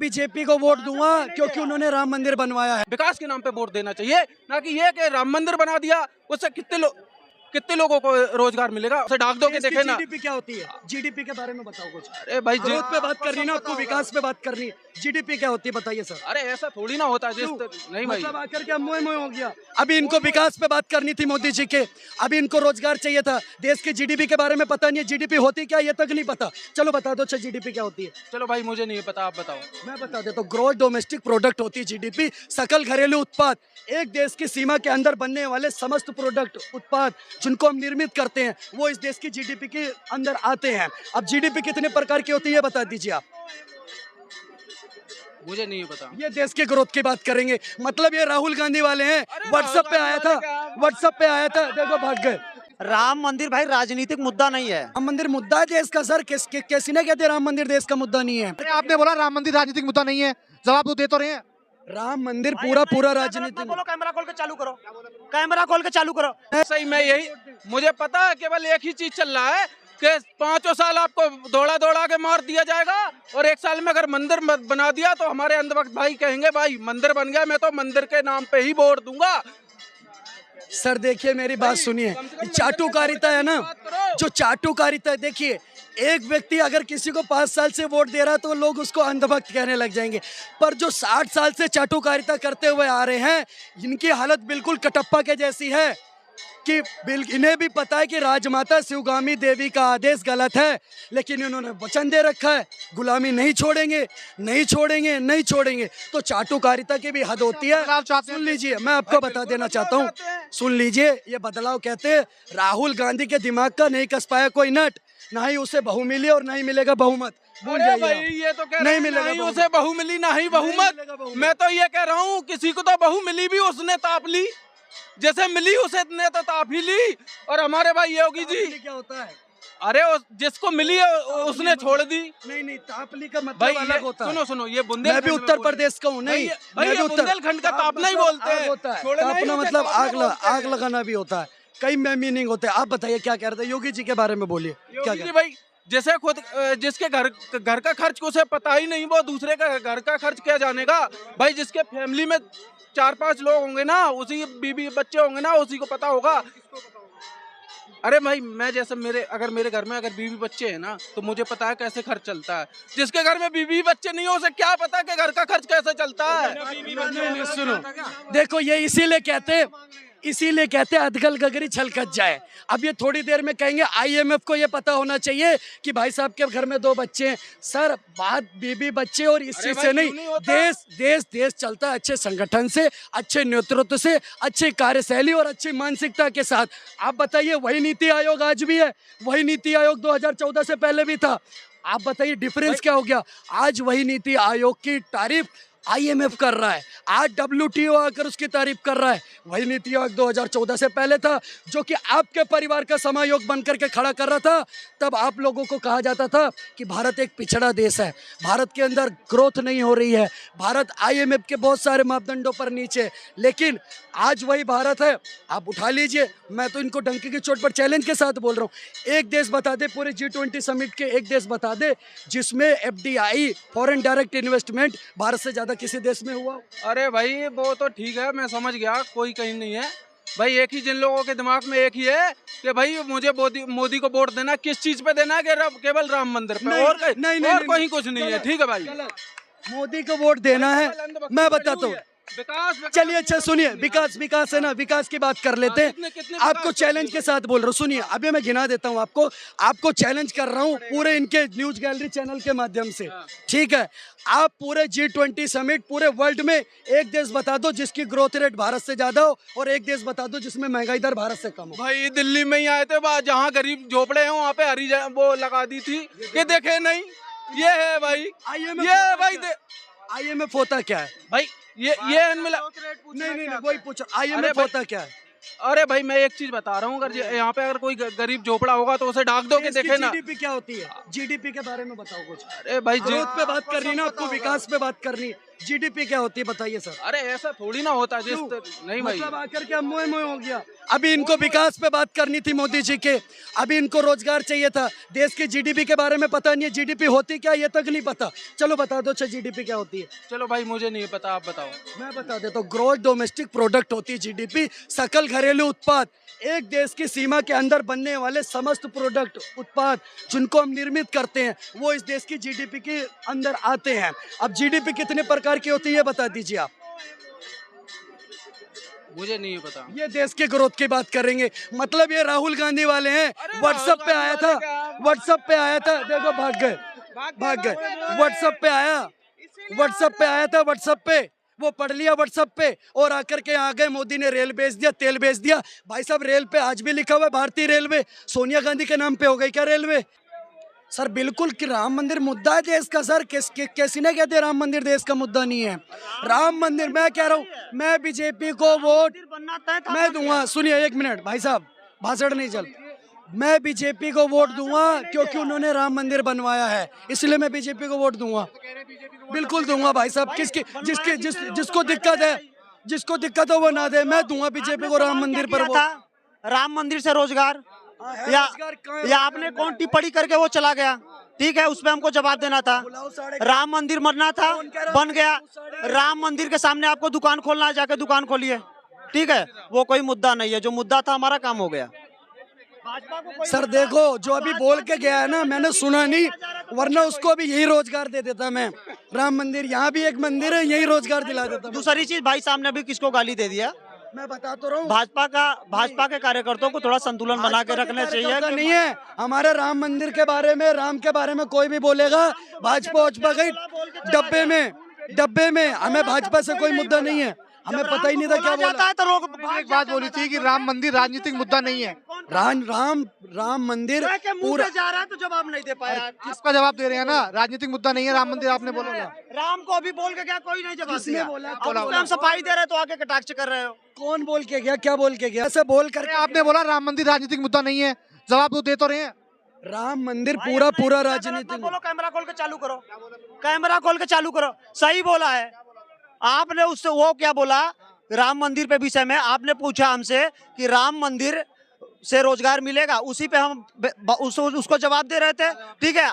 BJP को vote दूंगा क्योंकि उन्होंने राम मंदिर बनवाया है। विकास के नाम पे वोट देना चाहिए, ना कि ये कि राम मंदिर बना दिया उससे कितने लोगों को रोजगार मिलेगा। उसे डाक दो के देखे ना। जीडीपी क्या होती है, जीडीपी के बारे में बताओ कुछ। अरे भाई ग्रोथ पे बात करनी ना आपको, विकास पे बात करनी। जीडीपी क्या होती है बताइए सर। अरे ऐसा थोड़ी ना होता है। नहीं भाई, मतलब आकर के मोह मोह हो गया। अभी इनको विकास पे बात करनी थी मोदी जी के, अभी इनको रोजगार चाहिए था। देश की जीडीपी के बारे में पता नहीं है, जीडीपी होती क्या ये तक नहीं पता। चलो बता दो अच्छा जीडीपी क्या होती है। चलो भाई मुझे नहीं पता, आप बताओ। मैं बता देता हूँ। ग्रोथ डोमेस्टिक प्रोडक्ट होती है जीडीपी, सकल घरेलू उत्पाद। एक देश की सीमा के अंदर बनने वाले समस्त प्रोडक्ट उत्पाद जिनको हम निर्मित करते हैं वो इस देश की जीडीपी के अंदर आते हैं। अब जीडीपी कितने प्रकार की होती है बता दीजिए आप। मुझे नहीं पता। ये देश के ग्रोथ की बात करेंगे, मतलब ये राहुल गांधी वाले हैं। व्हाट्सएप पे आया था, व्हाट्सएप पे आया था, देखो भाग गए। राम मंदिर भाई राजनीतिक मुद्दा नहीं है। राम मंदिर मुद्दा है देश का सर। किसी ने कहते राम मंदिर देश का मुद्दा नहीं है। अरे आपने बोला राम मंदिर राजनीतिक मुद्दा नहीं है, जवाब तो दे तो रहे हैं। राम मंदिर पूरा राजनीति। बोलो कैमरा खोल के चालू करो, कैमरा खोल के चालू करो। सही मैं यही, मुझे पता है केवल एक ही चीज चल रहा है कि 5 साल आपको दौड़ा के मार दिया जाएगा और 1 साल में अगर मंदिर बना दिया तो हमारे अंधभक्त भाई कहेंगे भाई मंदिर बन गया, मैं तो मंदिर के नाम पे ही वोट दूंगा। सर देखिए मेरी बात सुनिए, चाटुकारिता है ना, जो चाटुकारिता है, देखिए एक व्यक्ति अगर किसी को 5 साल से वोट दे रहा है तो लोग उसको अंधभक्त कहने लग जाएंगे, पर जो 60 साल से चाटुकारिता करते हुए आ रहे हैं इनकी हालत बिल्कुल कटप्पा के जैसी है कि इन्हें भी पता है कि राजमाता शिवगामी देवी का आदेश गलत है, लेकिन इन्होंने वचन दे रखा है गुलामी नहीं छोड़ेंगे, नहीं छोड़ेंगे, नहीं छोड़ेंगे। तो चाटुकारिता की भी हद होती है। सुन लीजिए मैं आपको बता देना चाहता हूँ, सुन लीजिए, ये बदलाव कहते हैं राहुल गांधी के दिमाग का नहीं कस पाया कोई नट, ना ही उसे बहु मिली और ना ही मिलेगा बहुमत। भूल जाइए भाई ये तो कह नहीं रहे मिलेगा नहीं उसे बहु मिली ना ही बहुमत। मैं तो ये कह रहा हूँ किसी को तो बहु मिली भी उसने ताप ली, जैसे मिली उसे ने तो ताप ही ली। और हमारे भाई योगी जी क्या होता है, अरे जिसको मिली है उसने छोड़ दी। नहीं तापली का मतलब अलग होता है। सुनो ये मैं भी उत्तर प्रदेश का हूँ। नहीं भाई ये बुंदेलखंड का तापना ही बोलते हैं। होता है तापना मतलब आग लगाना भी होता है, कई मीनिंग होते हैं। आप बताइए क्या कह रहे थे योगी जी के बारे में, बोलिए क्या योगी जी भाई जैसे खुद जिसके घर का खर्च उसे पता ही नहीं वो दूसरे का घर का खर्च क्या जानेगा। भाई जिसके फैमिली में 4-5 लोग होंगे ना, उसी बीबी बच्चे होंगे ना, उसी को पता होगा। अरे भाई मैं जैसे अगर मेरे घर में अगर बीवी बच्चे हैं ना तो मुझे पता है कैसे खर्च चलता है। जिसके घर में बीवी बच्चे नहीं हो उसे क्या पता कि घर का खर्च कैसे चलता है। नहीं, सुनो देखो ये इसीलिए कहते हैं अधगल गगरी छलकत जाए। अब ये थोड़ी देर में कहेंगे IMF को ये पता होना चाहिए कि भाई साहब के घर में 2 बच्चे हैं। सर बात बीबी बच्चे और इसी से नहीं, देश चलता है अच्छे संगठन से, अच्छे नेतृत्व से, अच्छी कार्यशैली और अच्छी मानसिकता के साथ। आप बताइए वही नीति आयोग आज भी है, वही नीति आयोग 2014 से पहले भी था। आप बताइए डिफरेंस क्या हो गया। आज वही नीति आयोग की तारीफ IMF कर रहा है, आज WTO आकर उसकी तारीफ कर रहा है। वही नीति आयोग 2014 से पहले था जो कि आपके परिवार का समायोग बनकर के खड़ा कर रहा था। तब आप लोगों को कहा जाता था कि भारत एक पिछड़ा देश है, भारत के अंदर ग्रोथ नहीं हो रही है, भारत IMF के बहुत सारे मापदंडों पर नीचे। लेकिन आज वही भारत है। आप उठा लीजिए, मैं तो इनको डंके की चोट पर चैलेंज के साथ बोल रहा हूँ, एक देश बता दे पूरे G20 समिट के, एक देश बता दे जिसमें FDI foreign direct investment Bharat से ज्यादा किसी देश में हुआ। अरे भाई वो तो ठीक है, मैं समझ गया, कोई कहीं नहीं है भाई। एक ही जिन लोगों के दिमाग में एक ही है कि भाई मुझे मोदी को वोट देना, किस चीज पे देना है कि केवल राम मंदिर पे, और कहीं कुछ नहीं है। ठीक है भाई, मोदी को वोट देना है। मैं बताता हूँ विकास चलिए अच्छा सुनिए, विकास है ना, विकास की बात कर लेते हैं। आपको चैलेंज के साथ बोल रहा हूँ, सुनिए अभी मैं गिना देता हूँ आपको चैलेंज कर रहा हूँ पूरे इनके न्यूज गैलरी चैनल के माध्यम से। ठीक है, आप पूरे G20 समिट पूरे वर्ल्ड में एक देश बता दो जिसकी ग्रोथ रेट भारत से ज्यादा हो और एक देश बता दो जिसमें महंगाई दर भारत से कम हो। भाई दिल्ली में ही आए थे, जहाँ गरीब झोपड़े हैं वहाँ पे हरी वो लगा दी थी, ये देखे नहीं। ये है भाई IMF होता क्या है भाई, ये मिला नहीं वही पूछो IMF होता क्या है। अरे भाई मैं एक चीज बता रहा हूँ, अगर यहाँ पे अगर कोई गरीब झोपड़ा होगा तो उसे डाक दो के देखे ना। जीडीपी क्या होती है, जीडीपी के बारे में बताओ कुछ। अरे भाई ग्रोथ पे बात करनी ना आपको, विकास पे बात करनी। जीडीपी क्या होती है बताइए सर। अरे ऐसा थोड़ी ना होता जिस क्यों? नहीं भाई। मतलब आकर के अब मोए मोए हो गया। अभी इनको विकास पे बात करनी थी मोदी जी के, अभी इनको रोजगार चाहिए था। देश की जीडीपी के बारे में पता नहीं है, जीडीपी होती क्या ये तक नहीं पता। चलो बता दो अच्छा जीडीपी क्या होती है। चलो भाई मुझे नहीं पता, आप बताओ। मैं बता देता हूँ, ग्रोथ डोमेस्टिक प्रोडक्ट होती है जीडीपी, सकल घरेलू उत्पाद। एक देश की सीमा के अंदर बनने वाले समस्त प्रोडक्ट उत्पाद जिनको हम निर्मित करते हैं वो इस देश की जीडीपी के अंदर आते हैं। अब जीडीपी कितने प्रकार की होती है ये बता दीजिए आप। मुझे नहीं पता। ये देश के ग्रोथ की बात करेंगे, मतलब ये राहुल गांधी वाले हैं। अरे व्हाट्सएप पे राहुल आया गांधी था, वाले क्या? व्हाट्सएप पे आया था, देखो भाग गए व्हाट्सएप पे आया, व्हाट्सएप पे आया था, व्हाट्सएप पे वो पढ़ लिया व्हाट्सएप पे और आकर के आ गए। मोदी ने रेल बेच दिया, तेल बेच दिया। भाई साहब रेल पे आज भी लिखा हुआ है भारतीय रेलवे, सोनिया गांधी के नाम पे हो गई क्या रेलवे? सर बिल्कुल कि राम मंदिर मुद्दा है देश का सर। कैसी ना कहते राम मंदिर देश का मुद्दा नहीं है। राम मंदिर मैं कह रहा हूँ, मैं बीजेपी को वोट बनना तय था। मैं दूंगा। सुनिए एक मिनट भाई साहब, भाषण नहीं चल। मैं बीजेपी को वोट दूंगा क्योंकि उन्होंने राम मंदिर बनवाया है, इसलिए मैं बीजेपी को वोट दूंगा, बिल्कुल दूंगा भाई साहब। जिसको दिक्कत है, जिसको दिक्कत है वो ना दे, मैं दूंगा बीजेपी को राम मंदिर पर वोट। राम मंदिर से रोजगार या आपने कौन टिप्पणी करके वो चला गया, ठीक है, उस पर हमको जवाब देना था। राम मंदिर बनना था, बन गया। राम मंदिर के सामने आपको दुकान खोलना है, जाके दुकान खोलिए, ठीक है, वो कोई मुद्दा नहीं है। जो मुद्दा था हमारा काम हो गया। सर देखो जो अभी बोल के गया है ना, मैंने सुना नहीं, वरना उसको भी यही रोजगार दे देता मैं। राम मंदिर, यहाँ भी एक मंदिर है, यही रोजगार दिला देता। दूसरी चीज भाई साहब ने अभी किसको गाली दे दिया? मैं बता तो रहा हूँ, भाजपा के कार्यकर्ताओं को थोड़ा संतुलन बना के रखना चाहिए। कि नहीं है हमारे राम मंदिर के बारे में, राम के बारे में कोई भी बोलेगा भाजपा गई डब्बे में। हमें भाजपा से कोई मुद्दा नहीं है, हमें पता ही नहीं था क्या बोला है। तो लोग एक बात बोली थी कि राम मंदिर राजनीतिक मुद्दा नहीं है। राम मंदिर पूरा जा रहा है तो जवाब नहीं दे पाया। किसका जवाब दे रहे हैं ना, राजनीतिक मुद्दा नहीं है राम मंदिर, आपने बोला ना। राम को अभी बोल के क्या कोई नहीं जवाब किसने दिया। बोला? अब उसमें हम सफाई दे रहे हैं तो आके कटाक्ष कर रहे हो। कौन बोल के गया, क्या बोल के गया? ऐसे बोल कर आपने बोला राम मंदिर राजनीतिक मुद्दा नहीं है, जवाब तो दे तो रहे हैं। राम मंदिर पूरा राजनीतिक। बोलो, कैमरा खोल के चालू करो, कैमरा खोल के चालू करो। सही बोला है आपने। उससे वो क्या बोला राम मंदिर पे विषय में आपने पूछा हमसे कि राम मंदिर से रोजगार मिलेगा, उसी पे हम उसको जवाब दे रहे थे, ठीक है।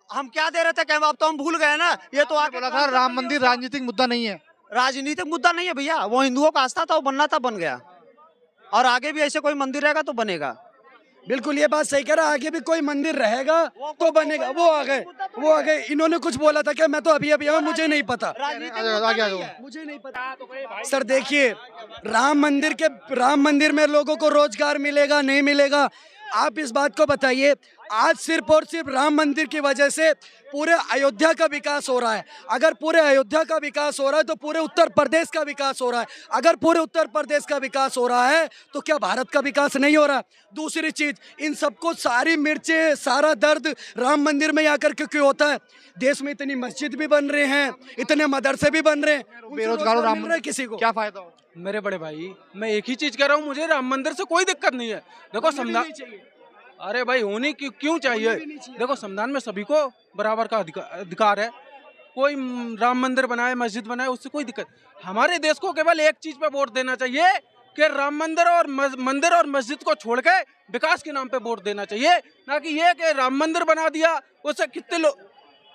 हम क्या दे रहे थे, क्या अब तो हम भूल गए ना। ये तो आगे बोला था राम मंदिर राजनीतिक मुद्दा नहीं है। राजनीतिक मुद्दा नहीं है भैया, वो हिंदुओं का आस्था था, वो बनना था, बन गया। और आगे भी ऐसे कोई मंदिर रहेगा तो बनेगा। बिल्कुल ये बात सही कह रहा, आगे भी कोई मंदिर रहेगा तो बनेगा। वो आ गए इन्होंने कुछ बोला था क्या? मैं तो अभी आया, मुझे नहीं पता, मुझे नहीं पता। सर देखिए, राम मंदिर में लोगों को रोजगार मिलेगा नहीं मिलेगा, आप इस बात को बताइए। आज सिर्फ और सिर्फ राम मंदिर की वजह से पूरे अयोध्या का विकास हो रहा है। अगर पूरे अयोध्या का विकास हो रहा है तो पूरे उत्तर प्रदेश का विकास हो रहा है। अगर पूरे उत्तर प्रदेश का विकास हो रहा है तो क्या भारत का विकास नहीं हो रहा? दूसरी चीज, इन सबको सारी मिर्चें, सारा दर्द राम मंदिर में आकर के क्यों होता है? देश में इतनी मस्जिद भी बन रहे हैं, इतने मदरसे भी बन रहे हैं, बेरोजगारों राम मंदिर किसी को क्या फायदा हो? मेरे बड़े भाई, मैं एक ही चीज कह रहा हूँ, मुझे राम मंदिर से कोई दिक्कत नहीं है। देखो संविधान, अरे भाई होने क्यों चाहिए? देखो संविधान में सभी को बराबर का अधिकार है। कोई राम मंदिर बनाए, मस्जिद बनाए, उससे कोई दिक्कत। हमारे देश को केवल एक चीज पे वोट देना चाहिए कि राम मंदिर और मस्जिद को छोड़ के विकास के नाम पे वोट देना चाहिए, ना कि ये कि राम मंदिर बना दिया उससे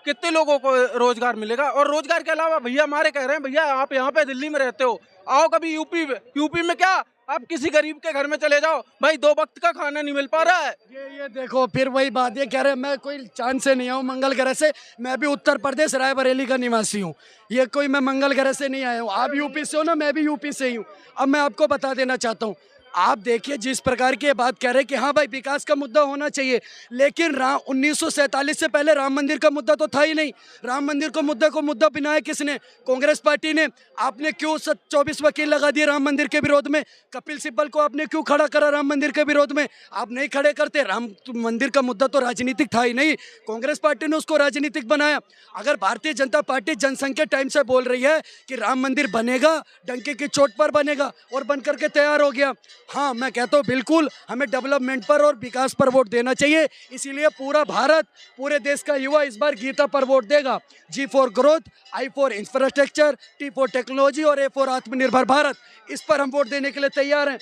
कितने लोगों को रोजगार मिलेगा। और रोजगार के अलावा भैया हमारे कह रहे हैं, भैया आप यहाँ पे दिल्ली में रहते हो, आओ कभी यूपी में क्या आप किसी गरीब के घर में चले जाओ, भाई 2 वक्त का खाना नहीं मिल पा रहा है। ये देखो फिर वही बात, ये कह रहे हैं मैं कोई चांद से नहीं आया हूँ, मंगल ग्रह से। मैं भी उत्तर प्रदेश रायबरेली का निवासी हूँ, ये कोई मैं मंगल ग्रह से नहीं आया हूँ। आप यूपी से हो ना, मैं भी यूपी से ही हूँ। अब मैं आपको बता देना चाहता हूँ, आप देखिए जिस प्रकार की बात कह रहे हैं कि हाँ भाई विकास का मुद्दा होना चाहिए, लेकिन 1947 से पहले राम मंदिर का मुद्दा तो था ही नहीं। राम मंदिर को मुद्दा बनाया किसने? कांग्रेस पार्टी ने। आपने क्यों 24 वकील लगा दिए राम मंदिर के विरोध में? कपिल सिब्बल को आपने क्यों खड़ा करा राम मंदिर के विरोध में? आप नहीं खड़े करते। राम मंदिर का मुद्दा तो राजनीतिक था ही नहीं, कांग्रेस पार्टी ने उसको राजनीतिक बनाया। अगर भारतीय जनता पार्टी जनसंघ के टाइम से बोल रही है कि राम मंदिर बनेगा, डंके की चोट पर बनेगा, और बनकर के तैयार हो गया, हाँ, मैं कहता हूँ बिल्कुल हमें डेवलपमेंट पर और विकास पर वोट देना चाहिए। इसीलिए पूरा भारत, पूरे देश का युवा इस बार गीता पर वोट देगा। G for growth, I for infrastructure, T for technology और ए फॉर आत्मनिर्भर भारत, इस पर हम वोट देने के लिए तैयार हैं।